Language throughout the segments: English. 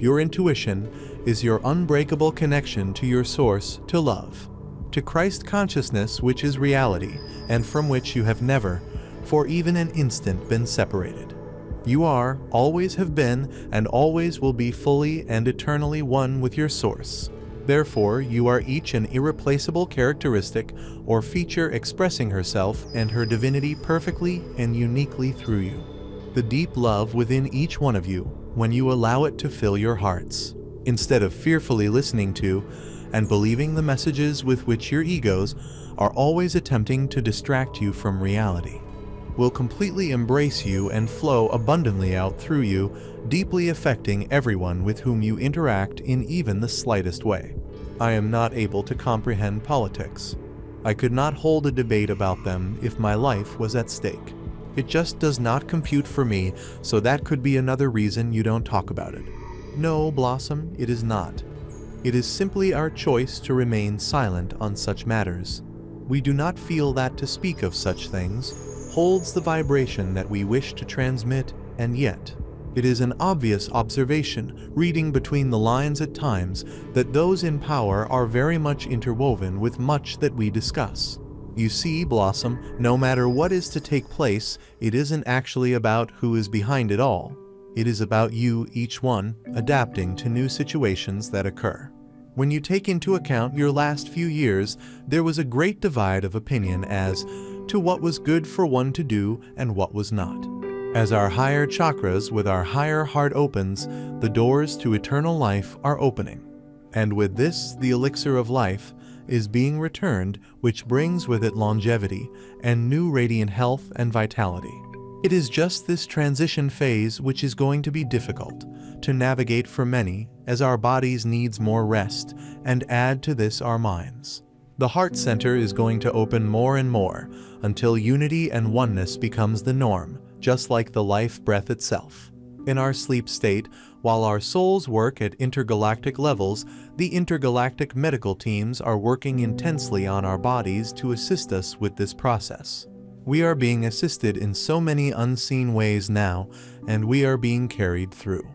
Your intuition is your unbreakable connection to your source, to love, to Christ consciousness, which is reality, and from which you have never, for even an instant, been separated. You are, always have been, and always will be fully and eternally one with your source. Therefore, you are each an irreplaceable characteristic or feature expressing herself and her divinity perfectly and uniquely through you. The deep love within each one of you, when you allow it to fill your hearts, instead of fearfully listening to and believing the messages with which your egos are always attempting to distract you from reality, will completely embrace you and flow abundantly out through you, deeply affecting everyone with whom you interact in even the slightest way. I am not able to comprehend politics. I could not hold a debate about them if my life was at stake. It just does not compute for me, so that could be another reason you don't talk about it. No, Blossom, it is not. It is simply our choice to remain silent on such matters. We do not feel that to speak of such things holds the vibration that we wish to transmit, and yet, it is an obvious observation, reading between the lines at times, that those in power are very much interwoven with much that we discuss. You see, Blossom, no matter what is to take place, it isn't actually about who is behind it all. It is about you, each one, adapting to new situations that occur. When you take into account your last few years, there was a great divide of opinion as to what was good for one to do and what was not. As our higher chakras with our higher heart opens, the doors to eternal life are opening. And with this, the elixir of life is being returned, which brings with it longevity and new radiant health and vitality. It is just this transition phase which is going to be difficult to navigate for many, as our bodies needs more rest, and add to this our minds. The heart center is going to open more and more until unity and oneness becomes the norm, just like the life breath itself. In our sleep state, while our souls work at intergalactic levels, the intergalactic medical teams are working intensely on our bodies to assist us with this process. We are being assisted in so many unseen ways now, and we are being carried through.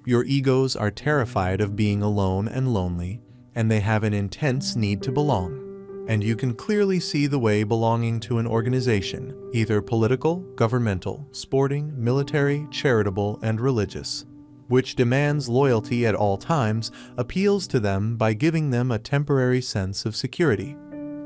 Your egos are terrified of being alone and lonely, and they have an intense need to belong. And you can clearly see the way belonging to an organization, either political, governmental, sporting, military, charitable, and religious, which demands loyalty at all times, appeals to them by giving them a temporary sense of security,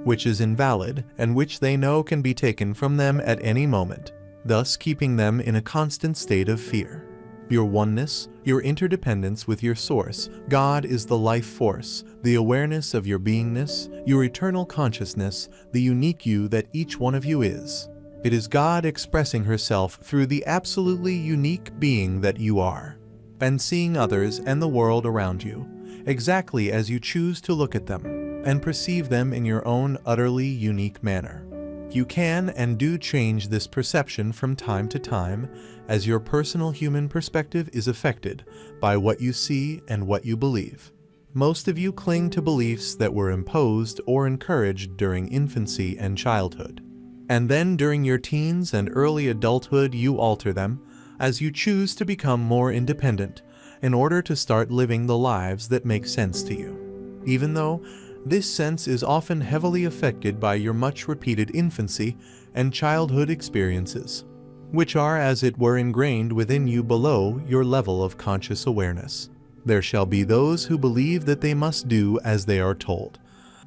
which is invalid and which they know can be taken from them at any moment, thus keeping them in a constant state of fear. Your oneness, your interdependence with your source, God is the life force, the awareness of your beingness, your eternal consciousness, the unique you that each one of you is. It is God expressing herself through the absolutely unique being that you are, and seeing others and the world around you, exactly as you choose to look at them, and perceive them in your own utterly unique manner. You can and do change this perception from time to time, as your personal human perspective is affected by what you see and what you believe. Most of you cling to beliefs that were imposed or encouraged during infancy and childhood. And then during your teens and early adulthood you alter them, as you choose to become more independent, in order to start living the lives that make sense to you. Even though this sense is often heavily affected by your much-repeated infancy and childhood experiences, which are as it were ingrained within you below your level of conscious awareness. There shall be those who believe that they must do as they are told,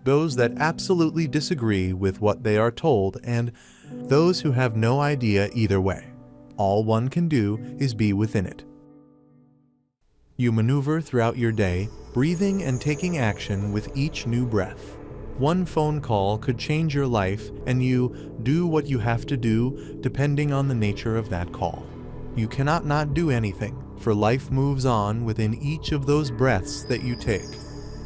those that absolutely disagree with what they are told, and those who have no idea either way. All one can do is be within it. You maneuver throughout your day, breathing and taking action with each new breath. One phone call could change your life, and you do what you have to do depending on the nature of that call. You cannot not do anything, for life moves on within each of those breaths that you take.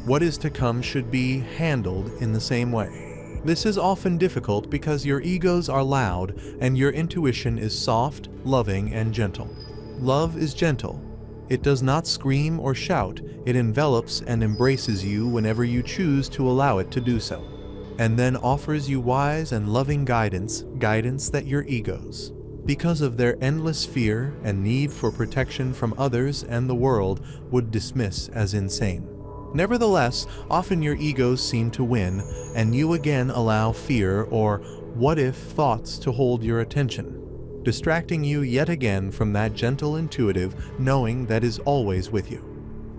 What is to come should be handled in the same way. This is often difficult because your egos are loud and your intuition is soft, loving, and gentle. Love is gentle. It does not scream or shout, it envelops and embraces you whenever you choose to allow it to do so, and then offers you wise and loving guidance that your egos, because of their endless fear and need for protection from others and the world, would dismiss as insane. Nevertheless, often your egos seem to win, and you again allow fear or what-if thoughts to hold your attention, distracting you yet again from that gentle intuitive knowing that is always with you.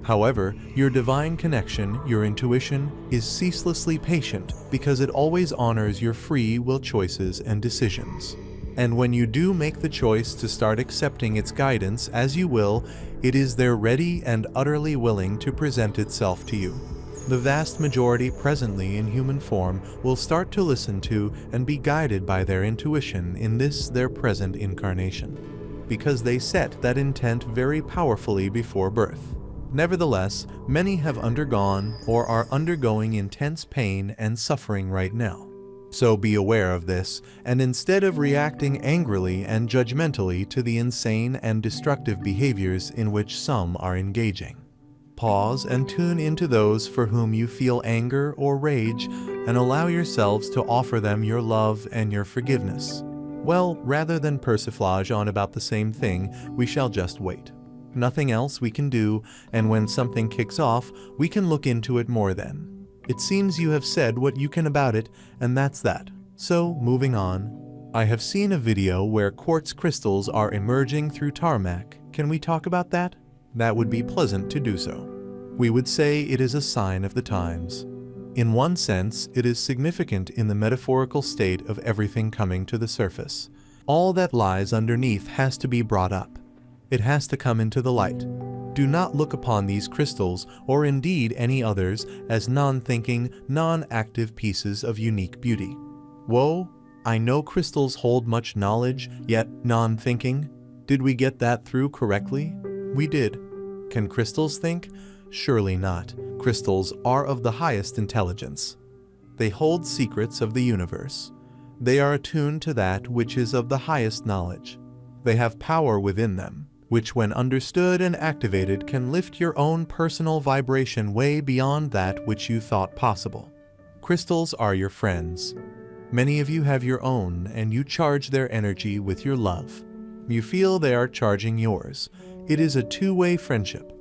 However, your divine connection, your intuition, is ceaselessly patient because it always honors your free will choices and decisions. And when you do make the choice to start accepting its guidance as you will, it is there ready and utterly willing to present itself to you. The vast majority presently in human form will start to listen to and be guided by their intuition in this their present incarnation, because they set that intent very powerfully before birth. Nevertheless, many have undergone or are undergoing intense pain and suffering right now. So be aware of this, and instead of reacting angrily and judgmentally to the insane and destructive behaviors in which some are engaging, pause and tune into those for whom you feel anger or rage, and allow yourselves to offer them your love and your forgiveness. Well, rather than persiflage on about the same thing, we shall just wait. Nothing else we can do, and when something kicks off, we can look into it more then. It seems you have said what you can about it, and that's that. So, moving on. I have seen a video where quartz crystals are emerging through tarmac. Can we talk about that? That would be pleasant to do so. We would say it is a sign of the times. In one sense, it is significant in the metaphorical state of everything coming to the surface. All that lies underneath has to be brought up. It has to come into the light. Do not look upon these crystals, or indeed any others, as non-thinking, non-active pieces of unique beauty. Whoa, I know crystals hold much knowledge, yet non-thinking. Did we get that through correctly? We did. Can crystals think? Surely not. Crystals are of the highest intelligence. They hold secrets of the universe. They are attuned to that which is of the highest knowledge. They have power within them, which when understood and activated can lift your own personal vibration way beyond that which you thought possible. Crystals are your friends. Many of you have your own, and you charge their energy with your love. You feel they are charging yours. It is a two-way friendship.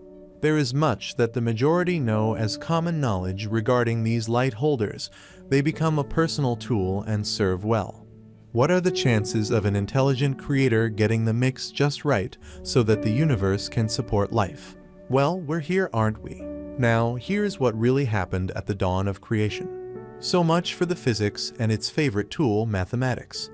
There is much that the majority know as common knowledge regarding these light holders. They become a personal tool and serve well. What are the chances of an intelligent creator getting the mix just right so that the universe can support life? Well, we're here, aren't we? Now, here's what really happened at the dawn of creation. So much for the physics and its favorite tool, mathematics.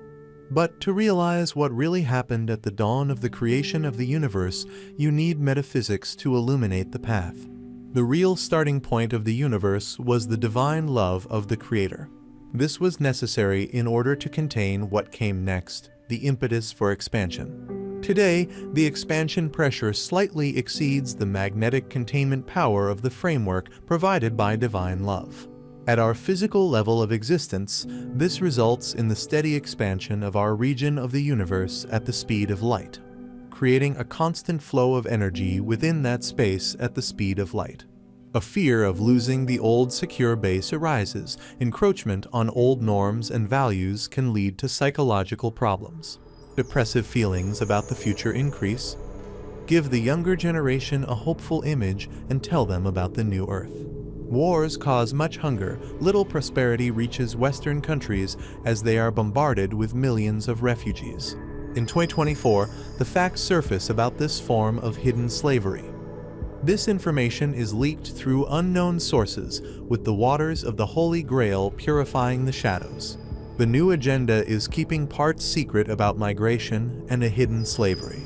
But to realize what really happened at the dawn of the creation of the universe, you need metaphysics to illuminate the path. The real starting point of the universe was the divine love of the Creator. This was necessary in order to contain what came next, the impetus for expansion. Today, the expansion pressure slightly exceeds the magnetic containment power of the framework provided by divine love. At our physical level of existence, this results in the steady expansion of our region of the universe at the speed of light, creating a constant flow of energy within that space at the speed of light. A fear of losing the old secure base arises. Encroachment on old norms and values can lead to psychological problems. Depressive feelings about the future increase. Give the younger generation a hopeful image and tell them about the new earth. Wars cause much hunger. Little prosperity reaches Western countries as they are bombarded with millions of refugees. In 2024, the facts surface about this form of hidden slavery. This information is leaked through unknown sources, with the waters of the Holy Grail purifying the shadows. The new agenda is keeping parts secret about migration and a hidden slavery.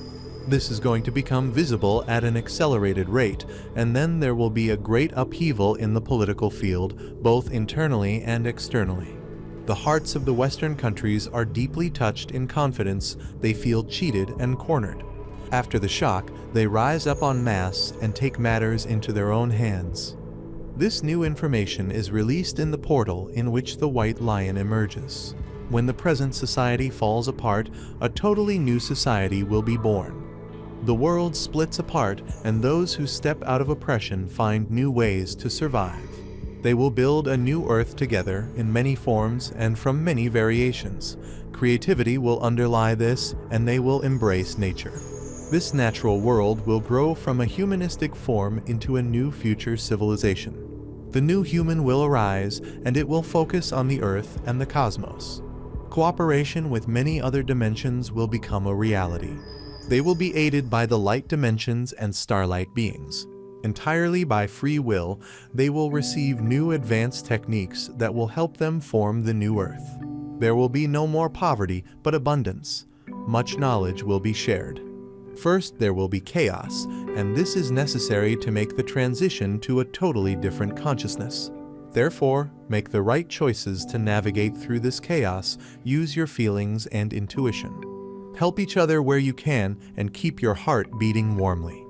This is going to become visible at an accelerated rate, and then there will be a great upheaval in the political field, both internally and externally. The hearts of the Western countries are deeply touched in confidence. They feel cheated and cornered. After the shock, they rise up en masse and take matters into their own hands. This new information is released in the portal in which the White Lion emerges. When the present society falls apart, a totally new society will be born. The world splits apart, and those who step out of oppression find new ways to survive. They will build a new Earth together in many forms and from many variations. Creativity will underlie this, and they will embrace nature. This natural world will grow from a humanistic form into a new future civilization. The new human will arise, and it will focus on the Earth and the cosmos. Cooperation with many other dimensions will become a reality. They will be aided by the light dimensions and starlight beings. Entirely by free will, they will receive new advanced techniques that will help them form the new Earth. There will be no more poverty, but abundance. Much knowledge will be shared. First, there will be chaos, and this is necessary to make the transition to a totally different consciousness. Therefore, make the right choices to navigate through this chaos. Use your feelings and intuition. Help each other where you can, and keep your heart beating warmly.